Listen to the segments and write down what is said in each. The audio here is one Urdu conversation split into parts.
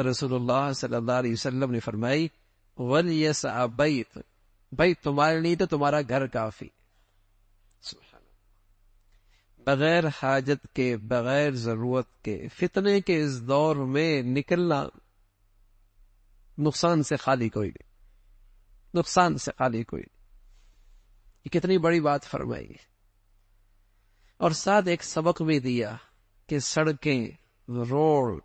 رسول اللہ صلی اللہ علیہ وسلم نے فرمائی وَلْيَسْعَ بَيْتُ، بھائی تمہارے لیے تو تمہارا گھر کافی. سبحان اللہ. بغیر حاجت کے، بغیر ضرورت کے، فتنے کے اس دور میں نکلنا نقصان سے خالی کوئی نہیں، نقصان سے خالی کوئی نہیں. یہ کتنی بڑی بات فرمائی. اور ساتھ ایک سبق بھی دیا کہ سڑکیں، روڈ،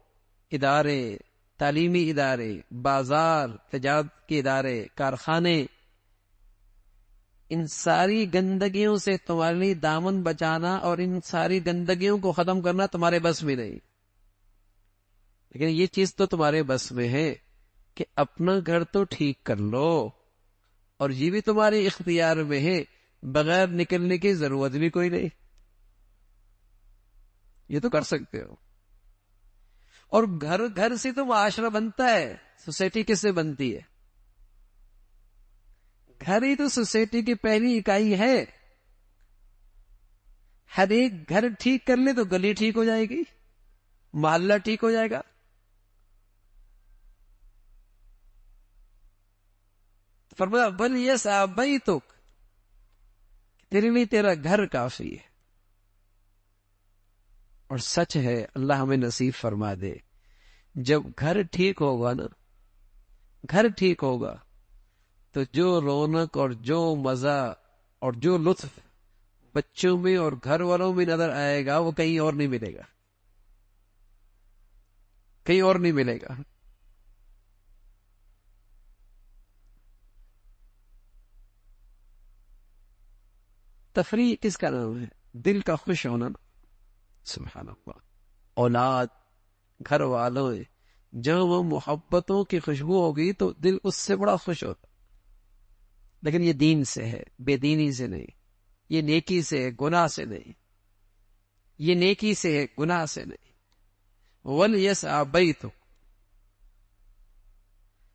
ادارے، تعلیمی ادارے، بازار، تجارت کے ادارے، کارخانے، ان ساری گندگیوں سے تمہارے لیے دامن بچانا اور ان ساری گندگیوں کو ختم کرنا تمہارے بس میں نہیں. لیکن یہ چیز تو تمہارے بس میں ہے کہ اپنا گھر تو ٹھیک کر لو، اور یہ بھی تمہارے اختیار میں ہے، بغیر نکلنے کی ضرورت بھی کوئی نہیں. یہ تو کر سکتے ہو. اور گھر سے تو معاشرہ بنتا ہے، سوسائٹی کس سے بنتی ہے؟ گھر ہی تو سوسائٹی کی پہلی اکائی ہے. ہر ایک گھر ٹھیک کر لے تو گلی ٹھیک ہو جائے گی، محلہ ٹھیک ہو جائے گا. فرمایا بل یسع بیتک، تیرے لیے تیرا گھر کافی ہے. اور سچ ہے، اللہ ہمیں نصیب فرما دے، جب گھر ٹھیک ہوگا نا، گھر ٹھیک ہوگا تو جو رونق اور جو مزہ اور جو لطف بچوں میں اور گھر والوں میں نظر آئے گا وہ کہیں اور نہیں ملے گا، کہیں اور نہیں ملے گا. تفریح کس کا نام ہے؟ دل کا خوش ہونا نا. سبحان اللہ. اولاد، گھر والوں، جب وہ محبتوں کی خوشبو ہوگی تو دل اس سے بڑا خوش ہوتا. لیکن یہ دین سے ہے، بے دینی سے نہیں. یہ نیکی سے ہے، گناہ سے نہیں. یہ نیکی سے ہے، گناہ سے نہیں. وَلْيَسْعَ بَيْتُکَ،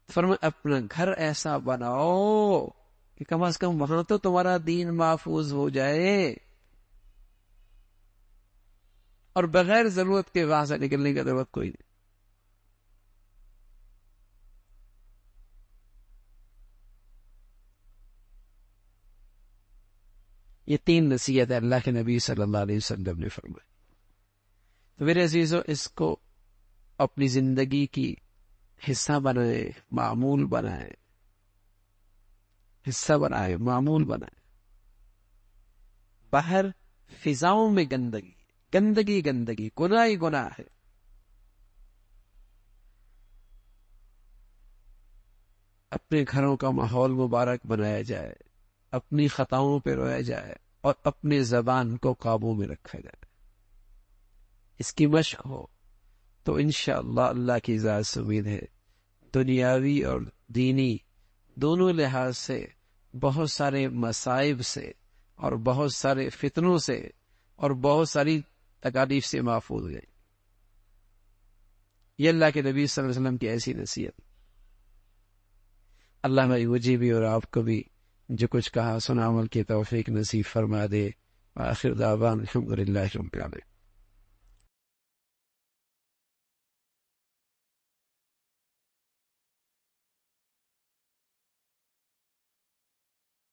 فرمایا اپنا گھر ایسا بناؤ کہ کم از کم وہاں تو تمہارا دین محفوظ ہو جائے، اور بغیر ضرورت کے وہاں سے نکلنے کی ضرورت کوئی نہیں. یہ 3 نصیحت اللہ کے نبی صلی اللہ علیہ وسلم نے فرمائی. تو میرے عزیزو، اس کو اپنی زندگی کی حصہ بنائے، معمول بنائے، حصہ بنائے، معمول بنائے. باہر فضاؤں میں گندگی گندگی گندگی، گناہ ہی گناہ ہے. اپنے گھروں کا ماحول مبارک بنایا جائے، اپنی خطاؤں پہ رویا جائے، اور اپنی زبان کو قابو میں رکھا جائے. اس کی مشق ہو تو انشاءاللہ اللہ کی ذات سے امید ہے دنیاوی اور دینی دونوں لحاظ سے بہت سارے مصائب سے اور بہت سارے فتنوں سے اور بہت ساری تکالیف سے محفوظ ہو جائے. یہ اللہ کے نبی صلی اللہ علیہ وسلم کی ایسی نصیحت. اللہ میں مجھے بھی اور آپ کو بھی جو کچھ کہا سنا عمل کی توفیق نصیب فرما دے. آخر دعوان الحمدللہ رب العالمین.